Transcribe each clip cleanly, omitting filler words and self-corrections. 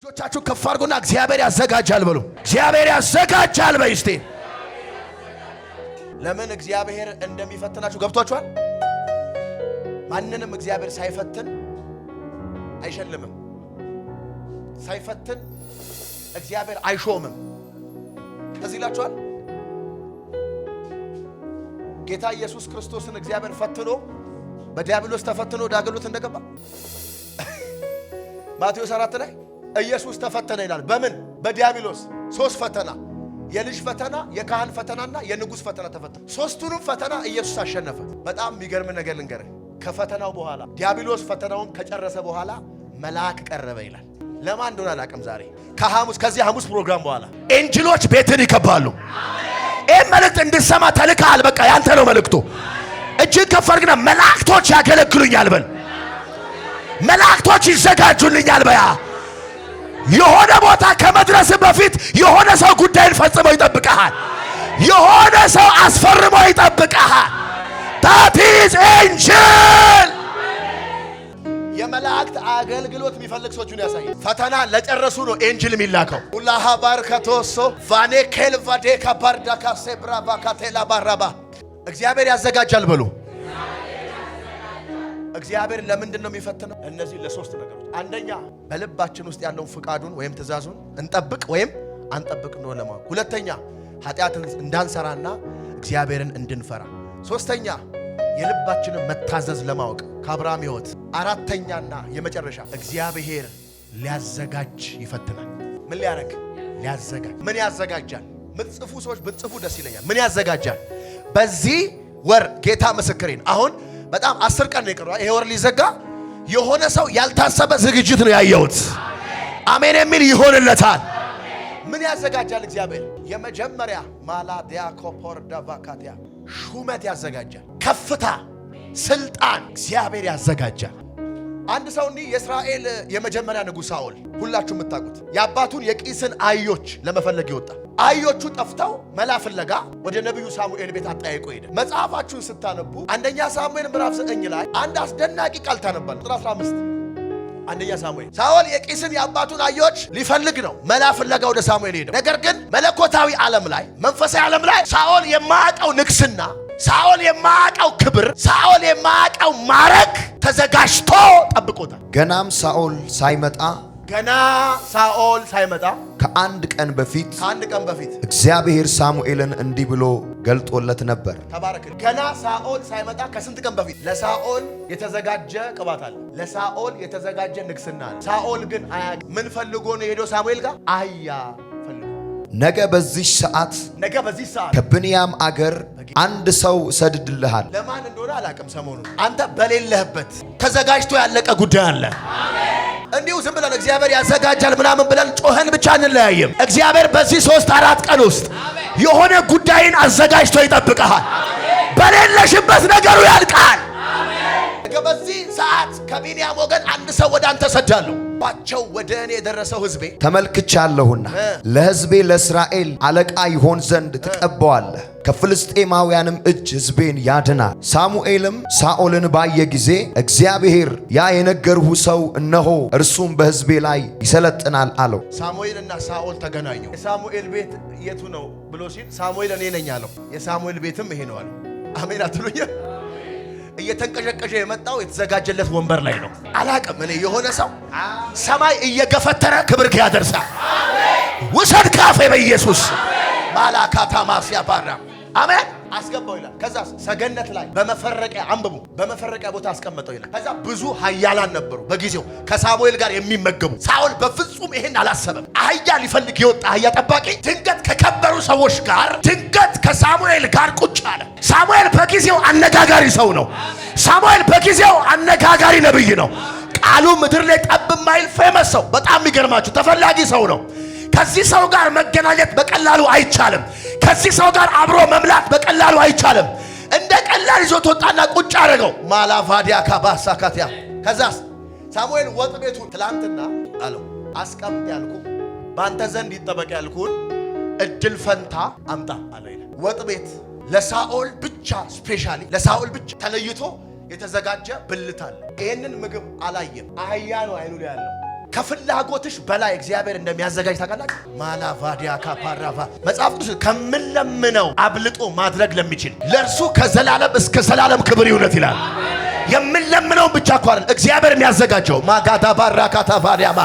ጆቻችሁ ከፍ አድርጉና እግዚአብሔር ያዘጋጃል በሉ። እግዚአብሔር ያዘጋጃል በይ እስቲ። ለምን እግዚአብሔር እንደሚፈትናችሁ ገብቷችኋል? ማንንም እግዚአብሔር ሳይፈትን አይሸልምም። ሳይፈትን እግዚአብሔር አይሾምም። እዚህ ይላችኋል። ጌታ ኢየሱስ ክርስቶስን እግዚአብሔር ፈትኖ በዲያብሎስ ተፈትኖ ዳግሎት እንደገባ ማቴዎስ 4 ላይ ኢየሱስ ተፈተነ ይላል። በምን? በዲያብሎስ። ሶስት ፈተና፣ የልጅ ፈተና፣ የካህን ፈተናና የንጉስ ፈተና ተፈተነ። ሶስቱንም ፈተና ኢየሱስ አሸነፈ። በጣም የሚገርም ነገር ልንገርህ። ከፈተናው በኋላ ዲያብሎስ ፈተናውን ከጨረሰ በኋላ መልአክ ቀረበ ይላል። ለማን እንደሆነ አላውቅም። ዛሬ ከዚህ ሐሙስ ፕሮግራም በኋላ ኤንጅሎች ቤትን ይከባሉ። ይህ መልእክት እንድሰማ ተልከሃል። በቃ ያንተ ነው መልእክቱ። እጅግ ከፍ አድርግና መላእክቶች ያገለግሉኛል በል። መላእክቶች ይዘጋጁልኛል በያ። የሆነ ቦታ ከመድረስ በፊት የሆነ ሰው ጉዳይን ፈጽሞ ይጠብቀሃል። የሆነ ሰው አስፈርሞ ይጠብቀሃል። that is angel። የመላእክት አገልግሎት የሚፈልግ ሰዎችን ያሳያል። ፈተና ለጨረሱ ነው ኤንጅል የሚላከው። ሁላሃ ባርከቶሶ ቫኔ ኬልቫዴ ካባርዳካ ሴብራቫ ካቴላ ባራባ እግዚአብሔር ያዘጋጃል በሉ። እግዚአብሔር ለምንድን ነው የሚፈትነው? እነዚህ ለሶስት ነገሮች። አንደኛ በልባችን ውስጥ ያለውን ፍቃዱን ወይም ትእዛዙን እንጠብቅ ወይም አንጠብቅ ነው ለማወቅ። ሁለተኛ ኃጢአትን እንዳንሰራና እግዚአብሔርን እንድንፈራ። ሶስተኛ የልባችንን መታዘዝ ለማወቅ ከአብርሃም ሕይወት። አራተኛና የመጨረሻ እግዚአብሔር ሊያዘጋጅ ይፈትናል። ምን ሊያረግ? ሊያዘጋጅ። ምን ያዘጋጃል? ምትጽፉ ሰዎች ብትጽፉ ደስ ይለኛል። ምን ያዘጋጃል? በዚህ ወር ጌታ ምስክሬን አሁን በጣም 10 ቀን ነው የቀረው። ይሄ ወር ሊዘጋ የሆነ ሰው ያልታሰበ ዝግጅት ነው ያየሁት። አሜን የሚል ይሆንለታል። ምን ያዘጋጃል እግዚአብሔር? የመጀመሪያ ማላዲያ ኮፖርዳ ቫካቲያ ሹመት ያዘጋጃል። ከፍታ፣ ስልጣን እግዚአብሔር ያዘጋጃል። አንድ ሰው እንዲህ የእስራኤል የመጀመሪያ ንጉሥ ሳኦል ሁላችሁ የምታውቁት የአባቱን የቂስን አህዮች ለመፈለግ ይወጣ። አህዮቹ ጠፍተው መላ ፍለጋ ወደ ነቢዩ ሳሙኤል ቤት አጠያይቆ ሄደ። መጽሐፋችሁን ስታነቡ አንደኛ ሳሙኤል ምዕራፍ 9 ላይ አንድ አስደናቂ ቃል ታነባል። ቁጥር 15 አንደኛ ሳሙኤል ሳኦል የቂስን የአባቱን አህዮች ሊፈልግ ነው መላ ፍለጋ ወደ ሳሙኤል ሄደ። ነገር ግን መለኮታዊ ዓለም ላይ መንፈሳዊ ዓለም ላይ ሳኦል የማያውቀው ንግስና፣ ሳኦል የማያውቀው ክብር፣ ሳኦል የማያውቀው ማረግ ተዘጋጅቶ ጠብቆታል። ገናም ሳኦል ሳይመጣ ከአንድ ቀን በፊት እግዚአብሔር ሳሙኤልን እንዲህ ብሎ ገልጦለት ነበር። ተባረክ። ገና ሳኦል ሳይመጣ ከስንት ቀን በፊት ለሳኦል የተዘጋጀ ቅባት አለ። ለሳኦል የተዘጋጀ ንግስና አለ። ሳኦል ግን ምን ፈልጎ ነው የሄደው ሳሙኤል ጋር? አህያ ፈልጎ። ነገ በዚህ ሰዓት ከብንያም አገር አንድ ሰው ሰድድልሃል። ለማን እንደሆነ አላውቅም። ሰሞኑን አንተ በሌለህበት ተዘጋጅቶ ያለቀ ጉዳይ አለ። እንዲሁ ዝም ብለን እግዚአብሔር ያዘጋጃል ምናምን ብለን ጮኸን ብቻ እንለያየም። እግዚአብሔር በዚህ 3-4 ቀን ውስጥ የሆነ ጉዳይን አዘጋጅቶ ይጠብቀሃል። በሌለሽበት ነገሩ ያልቃል። በዚህ ሰዓት ከቢንያም ወገን አንድ ሰው ወደ አንተ ሰዳለሁ ባቸው ወደ እኔ የደረሰው ሕዝቤ ተመልክቻለሁና ለሕዝቤ ለእስራኤል አለቃ ይሆን ዘንድ ትቀባዋለህ፣ ከፍልስጤማውያንም እጅ ሕዝቤን ያድናል። ሳሙኤልም ሳኦልን ባየ ጊዜ እግዚአብሔር ያ የነገርሁ ሰው እነሆ እርሱም በሕዝቤ ላይ ይሰለጥናል አለው። ሳሙኤልና ሳኦል ተገናኙ። የሳሙኤል ቤት የቱ ነው ብሎ ሲል ሳሙኤል እኔ ነኝ አለው። የሳሙኤል ቤትም ይሄ ነው አለው። አሜን አትሉኝ? እየተንቀሸቀሸ የመጣው የተዘጋጀለት ወንበር ላይ ነው። አላቅም እኔ የሆነ ሰው ሰማይ እየገፈተረ ክብር ያደርሳል። ውሰድ ካፌ በኢየሱስ ማላካታ ማስያ ባራ አሜን አስገባው ይላል። ከዛ ሰገነት ላይ በመፈረቂያ አንብቡ፣ በመፈረቂያ ቦታ አስቀመጠው ይላል። ከዛ ብዙ ኃያላን ነበሩ በጊዜው ከሳሙኤል ጋር የሚመገቡ። ሳኦል በፍጹም ይሄን አላሰበም። አህያ ሊፈልግ የወጣ አህያ ጠባቂ ድንገት ከከበሩ ሰዎች ጋር ድንገት ከሳሙኤል ጋር ቁጭ አለ። ሳሙኤል በጊዜው አነጋጋሪ ሰው ነው። ሳሙኤል በጊዜው አነጋጋሪ ነብይ ነው። ቃሉ ምድር ላይ ጠብ ማይል ፌመስ ሰው፣ በጣም የሚገርማችሁ ተፈላጊ ሰው ነው። ከዚህ ሰው ጋር መገናኘት በቀላሉ አይቻልም። ከዚህ ሰው ጋር አብሮ መምላት በቀላሉ አይቻልም። እንደ ቀላል ይዞት ወጣና ቁጭ አደረገው። ማላቫዲያ ካባሳካቲያ። ከዛስ ሳሙኤል ወጥ ቤቱ ትላንትና አለው አስቀምጥ ያልኩ ባንተ ዘንድ ይጠበቅ ያልኩን እድል ፈንታ አምጣ አለው ይላል። ወጥ ቤት ለሳኦል ብቻ ስፔሻሊ ለሳኦል ብቻ ተለይቶ የተዘጋጀ ብልት አለ። ይሄንን ምግብ አላየም። አህያ ነው አይኑ ላይ ያለው። ከፍላጎትሽ በላይ እግዚአብሔር እንደሚያዘጋጅ ታውቃላችሁ። ማላቫዲያ ካፓራቫ መጽሐፍ ቅዱስ ከምንለምነው አብልጦ ማድረግ ለሚችል ለእርሱ ከዘላለም እስከ ዘላለም ክብር ይሁን ይላል። የምንለምነው ብቻ እኮ አይደል እግዚአብሔር የሚያዘጋጀው። ማጋዳ ባራካታ ቫዲያማ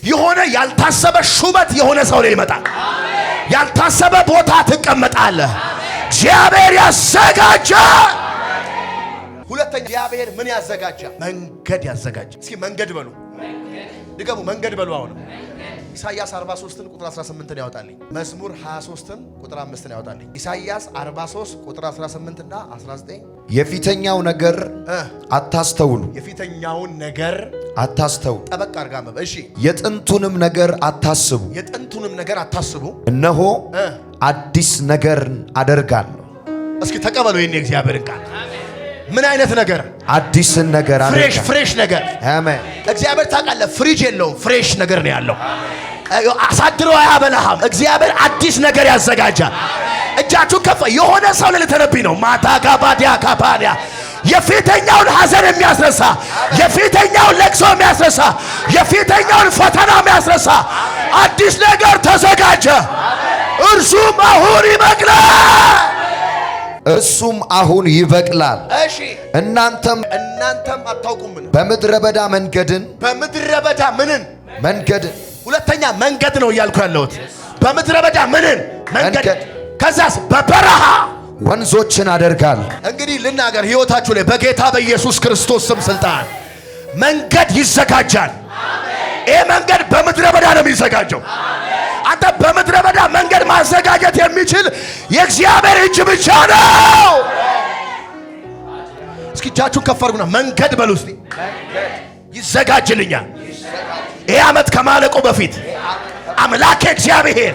የሆነ ያልታሰበ ሹመት የሆነ ሰው ላይ ይመጣል። ያልታሰበ ቦታ ትቀመጣለህ። እግዚአብሔር ያዘጋጃል። ሁለተኛ እግዚአብሔር ምን ያዘጋጃል? መንገድ ያዘጋጃል። እስኪ መንገድ በሉ፣ ድገሙ፣ መንገድ በሉ። አሁን ኢሳይያስ 43 ቁጥር 18 ያወጣልኝ። መዝሙር 23 ቁጥር 5 ያወጣልኝ። ኢሳይያስ 43 ቁጥር 18 እና 19 የፊተኛው ነገር አታስተውሉ፣ የፊተኛውን ነገር አታስተውሉ። ጠበቅ አድርጋ መበ እሺ፣ የጥንቱንም ነገር አታስቡ፣ የጥንቱንም ነገር አታስቡ። እነሆ አዲስ ነገርን አደርጋለሁ። እስኪ ተቀበሉ ይሄን የእግዚአብሔርን ቃል። ምን አይነት ነገር? አዲስን ነገር አደርጋለሁ። ፍሬሽ ነገር። አሜን። እግዚአብሔር ታውቃለህ፣ ፍሪጅ የለውም፣ ፍሬሽ ነገር ነው ያለው። አሳድሮ አያበላህም። እግዚአብሔር አዲስ ነገር ያዘጋጃል። እጃችሁን ከፍ። የሆነ ሰው ልተነብይ ነው። ማታ ጋባዲያ ካፓዲያ የፊተኛውን ሐዘን የሚያስረሳ፣ የፊተኛውን ለቅሶ የሚያስረሳ፣ የፊተኛውን ፈተና የሚያስረሳ አዲስ ነገር ተዘጋጀ። እርሱም አሁን ይበቅላል። እሱም አሁን ይበቅላል። እሺ፣ እናንተም አታውቁም። ምን? በምድረ በዳ መንገድን፣ በምድረ በዳ ምንን? መንገድን። ሁለተኛ መንገድ ነው እያልኩ ያለሁት። በምድረ በዳ ምንን? መንገድ። ከዛስ በበረሃ ወንዞችን አደርጋለሁ። እንግዲህ ልናገር ህይወታችሁ ላይ በጌታ በኢየሱስ ክርስቶስ ስም ስልጣን መንገድ ይዘጋጃል። ይህ መንገድ በምድረ በዳ ነው የሚዘጋጀው። አንተ በምድረ በዳ መንገድ ማዘጋጀት የሚችል የእግዚአብሔር እጅ ብቻ ነው። እስኪ እጃችሁን ከፍ አድርጉና መንገድ በሉ እስቲ። ይዘጋጅልኛል። ይህ ዓመት ከማለቁ በፊት አምላኬ እግዚአብሔር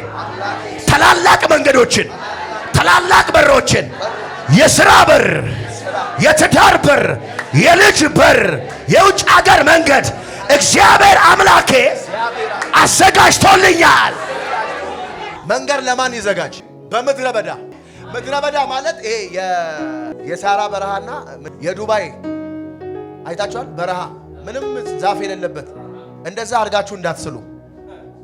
ታላላቅ መንገዶችን፣ ታላላቅ በሮችን፣ የሥራ በር፣ የትዳር በር፣ የልጅ በር፣ የውጭ አገር መንገድ እግዚአብሔር አምላኬ አዘጋጅቶልኛል። መንገድ ለማን ይዘጋጅ? በምድረ በዳ። ምድረ በዳ ማለት ይሄ የሳራ በረሃና የዱባይ አይታችኋል። በረሃ ምንም ዛፍ የሌለበት እንደዛ አድርጋችሁ እንዳትስሉ።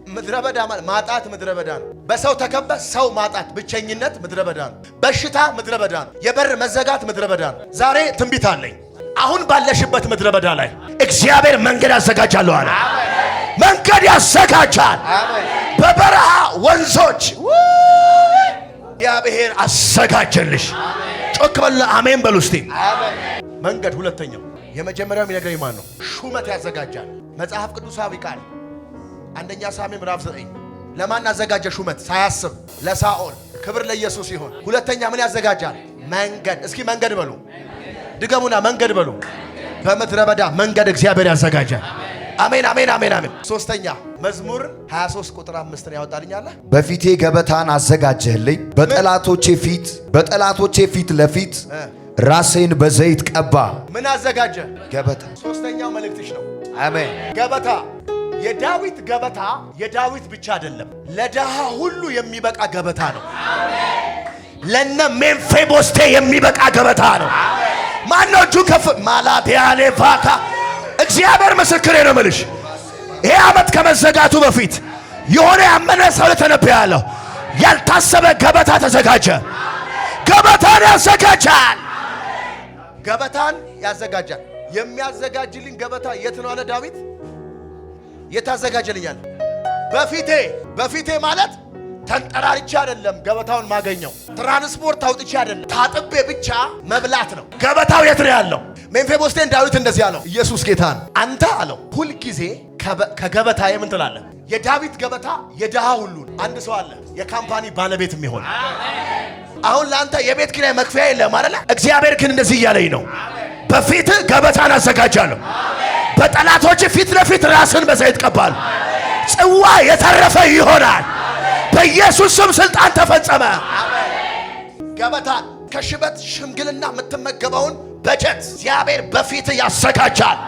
ምድረ በዳ ማለት ማጣት ምድረ በዳ ነው። በሰው ተከበ ሰው ማጣት፣ ብቸኝነት ምድረ በዳ ነው። በሽታ ምድረ በዳ ነው። የበር መዘጋት ምድረ በዳ ነው። ዛሬ ትንቢት አለኝ። አሁን ባለሽበት ምድረ በዳ ላይ እግዚአብሔር መንገድ ያዘጋጃለሁ አለ። መንገድ ያዘጋጃል። በበረሃ ወንዞች እግዚአብሔር አዘጋጀልሽ። ጮክ በሉ አሜን በሉ እስቲ። መንገድ ሁለተኛው። የመጀመሪያው የሚነግረኝ ማን ነው? ሹመት ያዘጋጃል። መጽሐፍ ቅዱሳዊ ቃል አንደኛ ሳሙኤል ምዕራፍ 9 ለማን አዘጋጀ? ሹመት ሳያስብ ለሳኦል። ክብር ለኢየሱስ ይሁን። ሁለተኛ ምን ያዘጋጃል? መንገድ። እስኪ መንገድ በሉ፣ ድገሙና መንገድ በሉ። በምድረ በዳ መንገድ እግዚአብሔር ያዘጋጃል። አሜን አሜን አሜን አሜን። ሶስተኛ መዝሙር 23 ቁጥር 5 ነው ያወጣልኛል። በፊቴ ገበታን አዘጋጀህልኝ፣ በጠላቶቼ ፊት ለፊት ራሴን በዘይት ቀባ። ምን አዘጋጀ? ገበታ። ሶስተኛው መልእክትሽ ነው። አሜን። ገበታ። የዳዊት ገበታ የዳዊት ብቻ አይደለም፣ ለድሃ ሁሉ የሚበቃ ገበታ ነው። ለነ ሜምፊቦስቴ የሚበቃ ገበታ ነው። ማነው እጁ ከፍ ማላቲያሌ ፋካ እግዚአብሔር ምስክሬ ነው የምልሽ። ይሄ ዓመት ከመዘጋቱ በፊት የሆነ ያመነ ሰው ተነብያለሁ። ያልታሰበ ገበታ ተዘጋጀ። ገበታን ያዘጋጃል። ገበታን ያዘጋጃል። የሚያዘጋጅልኝ ገበታ የት ነው አለ ዳዊት። የታዘጋጀልኛል በፊቴ ማለት ተንጠራርቼ አይደለም ገበታውን ማገኘው። ትራንስፖርት አውጥቼ አይደለም፣ ታጥቤ ብቻ መብላት ነው። ገበታው የት ነው ያለው? ሜምፊቦስቴን ዳዊት እንደዚህ አለው፣ ኢየሱስ ጌታን አንተ አለው ሁል ጊዜ ከገበታ የምን ትላለህ? የዳዊት ገበታ የድሃ ሁሉ አንድ ሰው አለ የካምፓኒ ባለቤት የሚሆን አሁን ለአንተ የቤት ኪራይ መክፈያ የለም አይደለ? እግዚአብሔር ግን እንደዚህ እያለኝ ነው፣ በፊት ገበታን አዘጋጃለሁ፣ በጠላቶች ፊት ለፊት ራስን በዘይት ቀባል፣ ጽዋ የተረፈ ይሆናል። በኢየሱስ ስም ስልጣን ተፈጸመ። ገበታ ከሽበት ሽምግልና የምትመገበውን በጀት እግዚአብሔር በፊት ያዘጋጃል።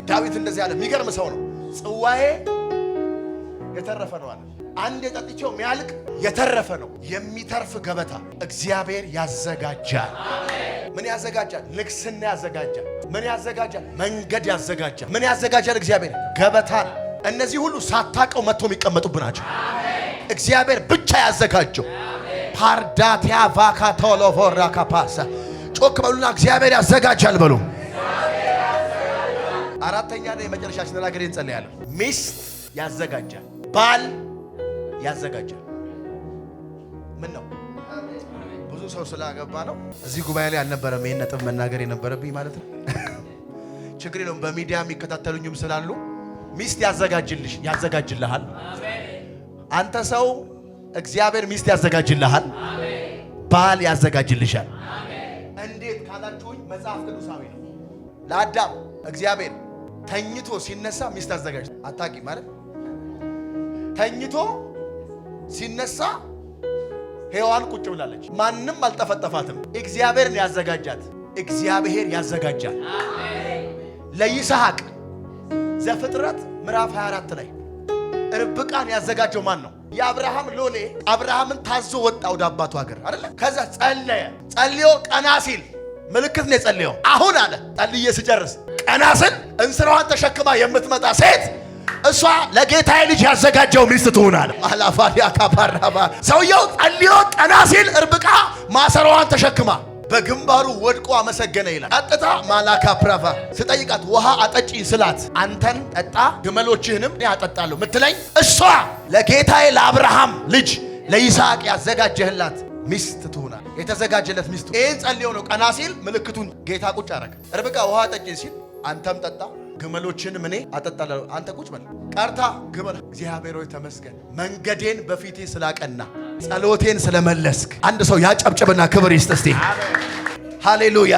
ዳዊት እንደዚህ አለ። የሚገርም ሰው ነው። ጽዋዬ የተረፈ ነው አለ። አንድ የጠጥቼው የሚያልቅ የተረፈ ነው። የሚተርፍ ገበታ እግዚአብሔር ያዘጋጃል። ምን ያዘጋጃል? ንግስና ያዘጋጃል። ምን ያዘጋጃል? መንገድ ያዘጋጃል። ምን ያዘጋጃል? እግዚአብሔር ገበታን እነዚህ ሁሉ ሳታቀው መጥቶ የሚቀመጡብናቸው እግዚአብሔር ብቻ ያዘጋጀው ፓርዳቲያ ቫካቶሎፎራ ካፓሳ ጮክ በሉና እግዚአብሔር ያዘጋጃል በሉ። አራተኛ ነው የመጨረሻችን ነገር እንጸልያለን። ሚስት ያዘጋጃል፣ ባል ያዘጋጃል። ምን ነው ብዙ ሰው ስላገባ ነው እዚህ ጉባኤ ላይ አልነበረም ይሄን ነጥብ መናገር የነበረብኝ ማለት ነው። ችግር የለውም በሚዲያ የሚከታተሉኝም ስላሉ ሚስት ያዘጋጅልሃል። አንተ ሰው እግዚአብሔር ሚስት ያዘጋጅልሃል፣ ባል ያዘጋጅልሻል። እንዴት ካላችሁኝ መጽሐፍ ቅዱሳዊ ነው። ለአዳም እግዚአብሔር ተኝቶ ሲነሳ ሚስት አዘጋጅ አታቂ ማለት ተኝቶ ሲነሳ ሔዋን ቁጭ ብላለች። ማንም አልጠፈጠፋትም። እግዚአብሔርን ያዘጋጃት። እግዚአብሔር ያዘጋጃል። ለይስሐቅ ዘፍጥረት ምዕራፍ 24 ላይ ርብቃን ያዘጋጀው ማን ነው? የአብርሃም ሎሌ አብርሃምን ታዞ ወጣ ወደ አባቱ ሀገር አይደለ? ከዛ ጸልዮ ቀና ሲል ምልክት ነው የጸለየው። አሁን አለ ጸልዬ ስጨርስ ቀና ስል እንስራዋን ተሸክማ የምትመጣ ሴት እሷ ለጌታዬ ልጅ ያዘጋጀው ሚስት ትሆናል። አላፋዲያ ካባራባ ሰውየው ጸልዮ ቀና ሲል ርብቃ ማሰራዋን ተሸክማ በግንባሩ ወድቆ አመሰገነ ይላል። ቀጥታ ማላካ ፕራቫ ስጠይቃት ውሃ አጠጪኝ ስላት አንተን ጠጣ ግመሎችህንም እኔ አጠጣለሁ ምትለኝ እሷ ለጌታዬ ለአብርሃም ልጅ ለይስሐቅ ያዘጋጀህላት ሚስት ትሆናል። የተዘጋጀለት ሚስት ይሄን ጸልዮ ነው ቀና ሲል ምልክቱን ጌታ ቁጭ አረገ። ርብቃ ውሃ አጠጪኝ ሲል አንተም ጠጣ ግመሎችንም እኔ አጠጣለሁ አንተ ቁጭ በል ቀርታ ግመል። እግዚአብሔር ሆይ ተመስገን መንገዴን በፊቴ ስላቀና ጸሎቴን ስለመለስክ። አንድ ሰው ያጨብጭብና ክብር ይስጥ እስቲ። ሃሌሉያ።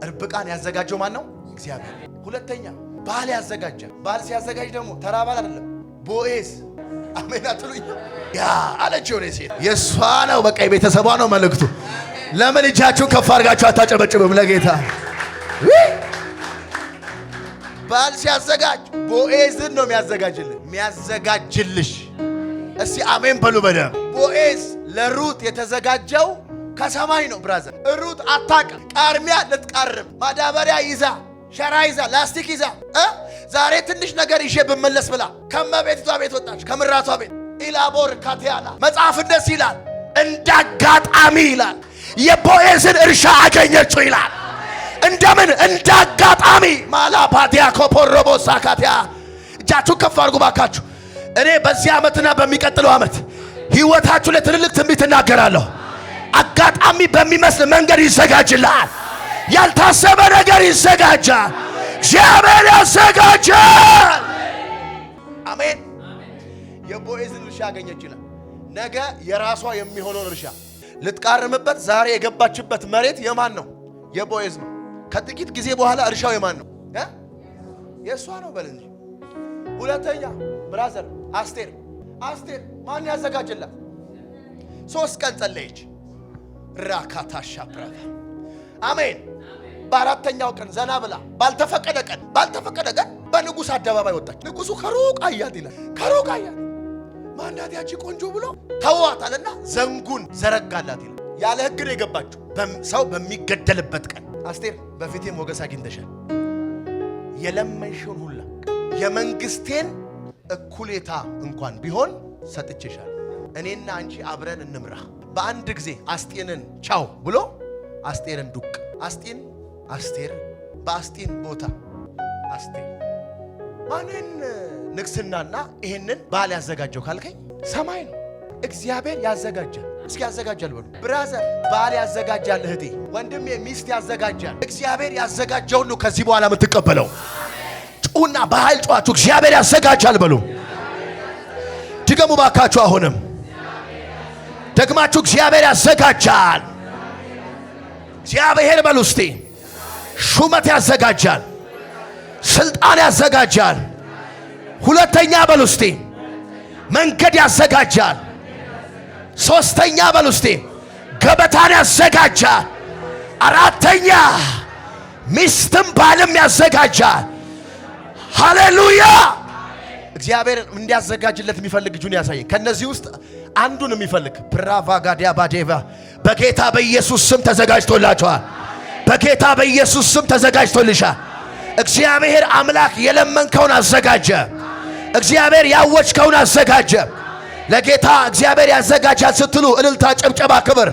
ርብቃን ያዘጋጀው ማን ነው? እግዚአብሔር። ሁለተኛ ባል ያዘጋጃል። ባል ሲያዘጋጅ ደግሞ ተራ ባል አይደለም፣ ቦዔዝ። አሜን አትሉኝ? ያ አለችው ነው ሴት የሷ ነው፣ በቃ የቤተሰቧ ነው መልእክቱ። ለምን እጃችሁን ከፍ አድርጋችሁ አታጨበጭብም ለጌታ? ባል ሲያዘጋጅ ቦዔዝን ነው የሚያዘጋጅልሽ። እስቲ አሜን በሉ በደም። ቦዔዝ ለሩት የተዘጋጀው ከሰማይ ነው። ብራዘር ሩት አታውቅም። ቃርሚያ ልትቃርም ማዳበሪያ ይዛ ሸራ ይዛ ላስቲክ ይዛ ዛሬ ትንሽ ነገር ይዤ ብመለስ ብላ ከመቤቷ ቤት ወጣች፣ ከምራቷ ቤት። ኢላቦር ካቲያና መጽሐፍ እንደዚህ ይላል፣ እንዳጋጣሚ ይላል የቦዔዝን እርሻ አገኘችው ይላል። እንደምን እንዳጋጣሚ ማላባዲያ ኮፖሮቦሳ ካቲያ። እጃችሁ ከፍ አድርጉ ባካችሁ። እኔ በዚህ ዓመትና በሚቀጥለው ዓመት ህይወታችሁ ላይ ትልልቅ ትንቢት እናገራለሁ። አጋጣሚ በሚመስል መንገድ ይዘጋጅልሃል። ያልታሰበ ነገር ይዘጋጃል። እግዚአብሔር ያዘጋጃል። አሜን። የቦዔዝን እርሻ አገኘች ይላል። ነገ የራሷ የሚሆነውን እርሻ ልትቃርምበት ዛሬ የገባችበት መሬት የማን ነው? የቦዔዝ ነው። ከጥቂት ጊዜ በኋላ እርሻው የማን ነው? የእሷ ነው በል እንጂ። ሁለተኛ ብራዘር አስቴር ማን ያዘጋጀላት? 3 ቀን ጸለየች። ራካታሻ ብራታ አሜን። በአራተኛው ቀን ዘና ብላ ባልተፈቀደ ቀን በንጉሥ አደባባይ ወጣች። ንጉሡ ከሩቅ አያት ይላል። ከሩቅ አያት ማናት ያቺ ቆንጆ ብሎ ተዋታልና ዘንጉን ዘረጋላት ይላል። ያለ ሕግ ነው የገባችው ሰው በሚገደልበት ቀን። አስቴር በፊቴ ሞገስ አግኝተሻል። የለመንሽውን ሁላ የመንግስቴን እኩሌታ እንኳን ቢሆን ሰጥቼሻል። እኔና አንቺ አብረን እንምራ። በአንድ ጊዜ አስጤንን ቻው ብሎ አስጤርን ዱቅ። አስቴር በአስጤን ቦታ አስቴር ማንን ንግስናና ይሄንን ባል ያዘጋጀው ካልከኝ ሰማይ ነው። እግዚአብሔር ያዘጋጃል። እስኪ ያዘጋጃል በሉ ብራዘር። ባል ያዘጋጃል፣ እህቴ ወንድሜ፣ ሚስት ያዘጋጃል። እግዚአብሔር ያዘጋጀውን ነው ከዚህ በኋላ የምትቀበለው። ጩና በኃይል ጩዋችሁ እግዚአብሔር ያዘጋጃል በሉ። ድገሙ ባካችሁ። አሁንም ደግማችሁ እግዚአብሔር ያዘጋጃል። እግዚአብሔር በሉ እስቲ። ሹመት ያዘጋጃል፣ ስልጣን ያዘጋጃል። ሁለተኛ በሉ እስቲ መንገድ ያዘጋጃል። ሶስተኛ በሉ እስቲ ገበታን ያዘጋጃል። አራተኛ ሚስትም ባልም ያዘጋጃል። ሃሌሉያ። እግዚአብሔር እንዲያዘጋጅለት የሚፈልግ እጁን ያሳየኝ። ከነዚህ ውስጥ አንዱን የሚፈልግ ብራቫ ጋዲያ ባዴቫ በጌታ በኢየሱስ ስም ተዘጋጅቶላችኋል። በጌታ በኢየሱስ ስም ተዘጋጅቶልሻል። እግዚአብሔር አምላክ የለመንከውን አዘጋጀ። እግዚአብሔር ያወጅከውን አዘጋጀ። ለጌታ እግዚአብሔር ያዘጋጃል ስትሉ እልልታ፣ ጭብጨባ፣ ክብር